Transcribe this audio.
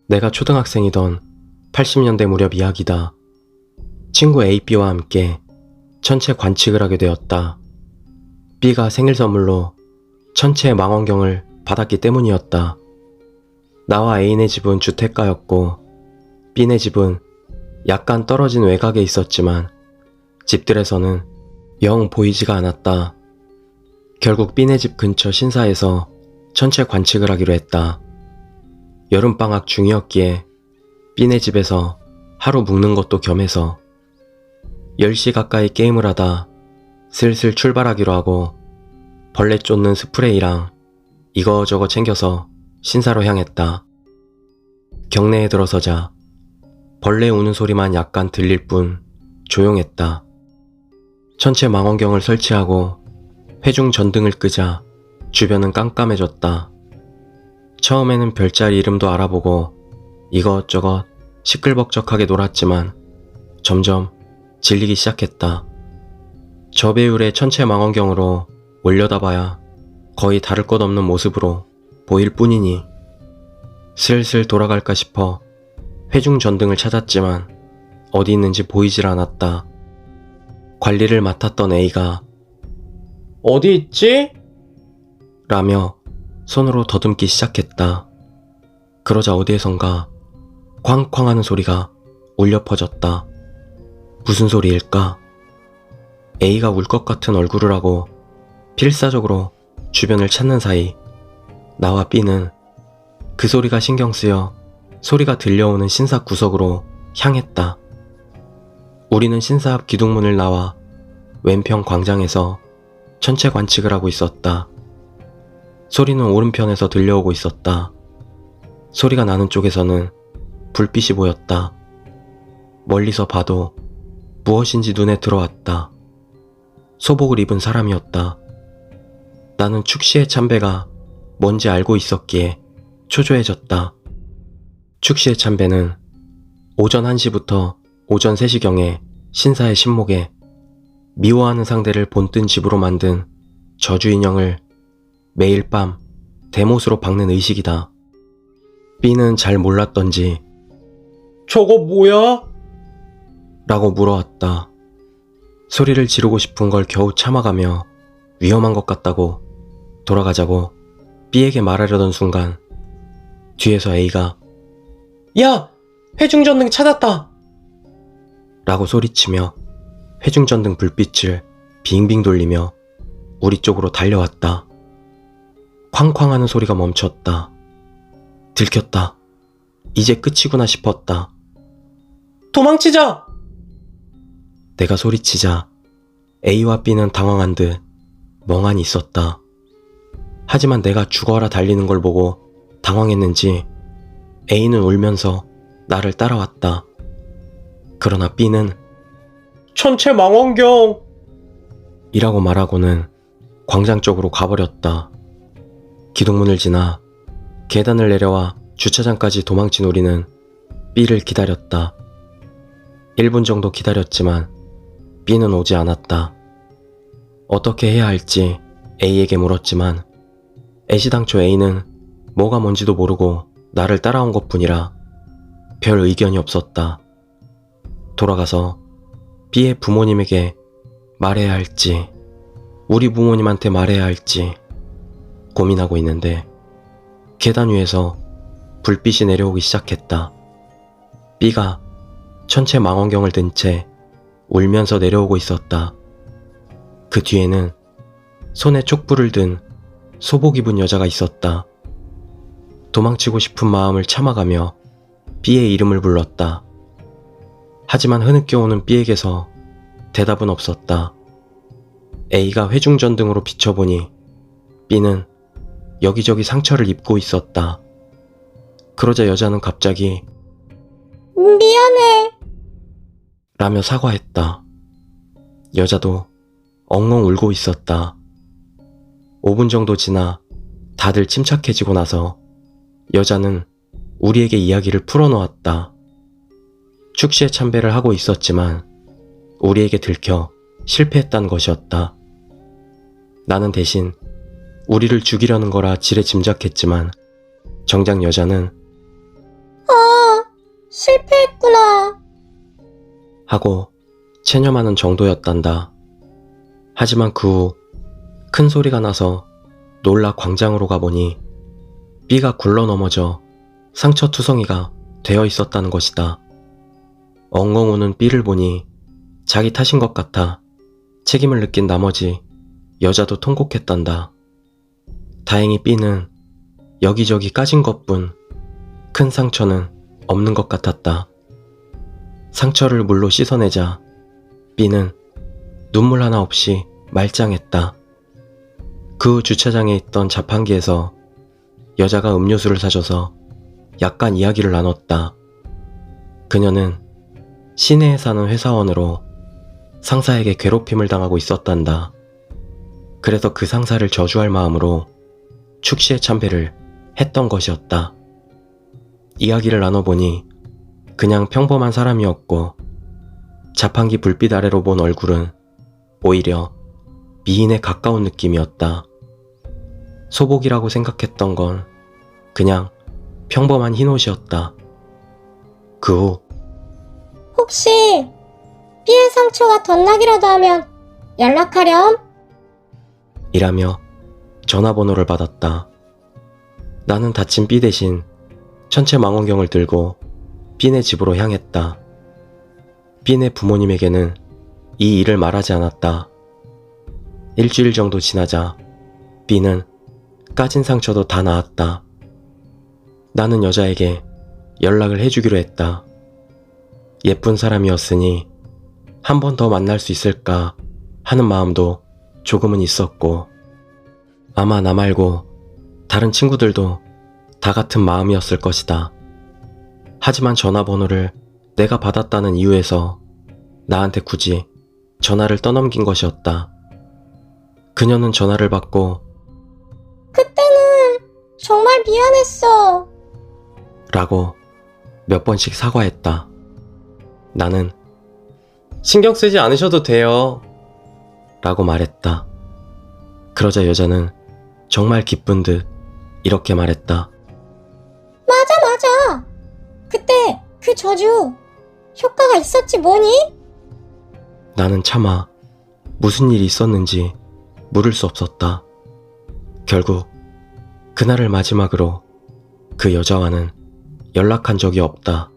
내가 초등학생이던 80년대 무렵 이야기다. 친구 A,B와 함께 천체 관측을 하게 되었다. B가 생일 선물로 천체의 망원경을 받았기 때문이었다. 나와 A네 집은 주택가였고 B네 집은 약간 떨어진 외곽에 있었지만 집들에서는 영 보이지가 않았다. 결국 B네 집 근처 신사에서 천체 관측을 하기로 했다. 여름방학 중이었기에 B네 집에서 하루 묵는 것도 겸해서 10시 가까이 게임을 하다 슬슬 출발하기로 하고 벌레 쫓는 스프레이랑 이거저거 챙겨서 신사로 향했다. 경내에 들어서자 벌레 우는 소리만 약간 들릴 뿐 조용했다. 천체 망원경을 설치하고 회중 전등을 끄자 주변은 깜깜해졌다. 처음에는 별자리 이름도 알아보고 이것저것 시끌벅적하게 놀았지만 점점 질리기 시작했다. 저배율의 천체 망원경으로 올려다봐야 거의 다를 것 없는 모습으로 보일 뿐이니 슬슬 돌아갈까 싶어 회중 전등을 찾았지만 어디 있는지 보이질 않았다. 관리를 맡았던 A가 "어디 있지?" 라며 손으로 더듬기 시작했다. 그러자 어디에선가 쾅쾅 하는 소리가 울려 퍼졌다. 무슨 소리일까? A가 울 것 같은 얼굴을 하고 필사적으로 주변을 찾는 사이 나와 B는 그 소리가 신경 쓰여 소리가 들려오는 신사 구석으로 향했다. 우리는 신사 앞 기둥문을 나와 왼편 광장에서 천체 관측을 하고 있었다. 소리는 오른편에서 들려오고 있었다. 소리가 나는 쪽에서는 불빛이 보였다. 멀리서 봐도 무엇인지 눈에 들어왔다. 소복을 입은 사람이었다. 나는 축시의 참배가 뭔지 알고 있었기에 초조해졌다. 축시의 참배는 오전 1시부터 오전 3시경에 신사의 신목에 미워하는 상대를 본뜬 집으로 만든 저주 인형을 매일 밤 대못으로 박는 의식이다. B는 잘 몰랐던지 "저거 뭐야?" 라고 물어왔다. 소리를 지르고 싶은 걸 겨우 참아가며 위험한 것 같다고 돌아가자고 B에게 말하려던 순간 뒤에서 A가 "야! 회중전등 찾았다!" 라고 소리치며 회중전등 불빛을 빙빙 돌리며 우리 쪽으로 달려왔다. 쾅쾅 하는 소리가 멈췄다. 들켰다. 이제 끝이구나 싶었다. "도망치자!" 내가 소리치자 A와 B는 당황한 듯 멍하니 있었다. 하지만 내가 죽어라 달리는 걸 보고 당황했는지 A는 울면서 나를 따라왔다. 그러나 B는 "천체 망원경!" 이라고 말하고는 광장 쪽으로 가버렸다. 기둥문을 지나 계단을 내려와 주차장까지 도망친 우리는 B를 기다렸다. 1분 정도 기다렸지만 B는 오지 않았다. 어떻게 해야 할지 A에게 물었지만 애시당초 A는 뭐가 뭔지도 모르고 나를 따라온 것뿐이라 별 의견이 없었다. 돌아가서 B의 부모님에게 말해야 할지 우리 부모님한테 말해야 할지 고민하고 있는데 계단 위에서 불빛이 내려오기 시작했다. B가 천체 망원경을 든 채 울면서 내려오고 있었다. 그 뒤에는 손에 촛불을 든 소복 입은 여자가 있었다. 도망치고 싶은 마음을 참아가며 B의 이름을 불렀다. 하지만 흐느껴 오는 B에게서 대답은 없었다. A가 회중전등으로 비춰보니 B는 여기저기 상처를 입고 있었다. 그러자 여자는 갑자기 "미안해." 라며 사과했다. 여자도 엉엉 울고 있었다. 5분 정도 지나 다들 침착해지고 나서 여자는 우리에게 이야기를 풀어놓았다. 축시에 참배를 하고 있었지만 우리에게 들켜 실패했다는 것이었다. 나는 대신 우리를 죽이려는 거라 지레 짐작했지만 정작 여자는 아, 실패했구나. 하고 체념하는 정도였단다. 하지만 그 후 큰 소리가 나서 놀라 광장으로 가보니 B가 굴러 넘어져 상처투성이가 되어 있었다는 것이다. 엉엉 우는 B를 보니 자기 탓인 것 같아 책임을 느낀 나머지 여자도 통곡했단다. 다행히 B는 여기저기 까진 것뿐 큰 상처는 없는 것 같았다. 상처를 물로 씻어내자 B는 눈물 하나 없이 말짱했다. 그 후 주차장에 있던 자판기에서 여자가 음료수를 사줘서 약간 이야기를 나눴다. 그녀는 시내에 사는 회사원으로 상사에게 괴롭힘을 당하고 있었단다. 그래서 그 상사를 저주할 마음으로 축시에 참배를 했던 것이었다. 이야기를 나눠보니 그냥 평범한 사람이었고 자판기 불빛 아래로 본 얼굴은 오히려 미인에 가까운 느낌이었다. 소복이라고 생각했던 건 그냥 평범한 흰옷이었다. 그 후 혹시 B의 상처가 덧나기라도 하면 연락하렴? 이라며 전화번호를 받았다. 나는 다친 B 대신 천체 망원경을 들고 B네 집으로 향했다. B네 부모님에게는 이 일을 말하지 않았다. 일주일 정도 지나자 B는 까진 상처도 다 나았다. 나는 여자에게 연락을 해주기로 했다. 예쁜 사람이었으니 한 번 더 만날 수 있을까 하는 마음도 조금은 있었고 아마 나 말고 다른 친구들도 다 같은 마음이었을 것이다. 하지만 전화번호를 내가 받았다는 이유에서 나한테 굳이 전화를 떠넘긴 것이었다. 그녀는 전화를 받고 그때는 정말 미안했어. 라고 몇 번씩 사과했다. 나는 신경 쓰지 않으셔도 돼요 라고 말했다. 그러자 여자는 정말 기쁜 듯 이렇게 말했다. 맞아. 그때 그 저주 효과가 있었지 뭐니? 나는 차마 무슨 일이 있었는지 물을 수 없었다. 결국 그날을 마지막으로 그 여자와는 연락한 적이 없다.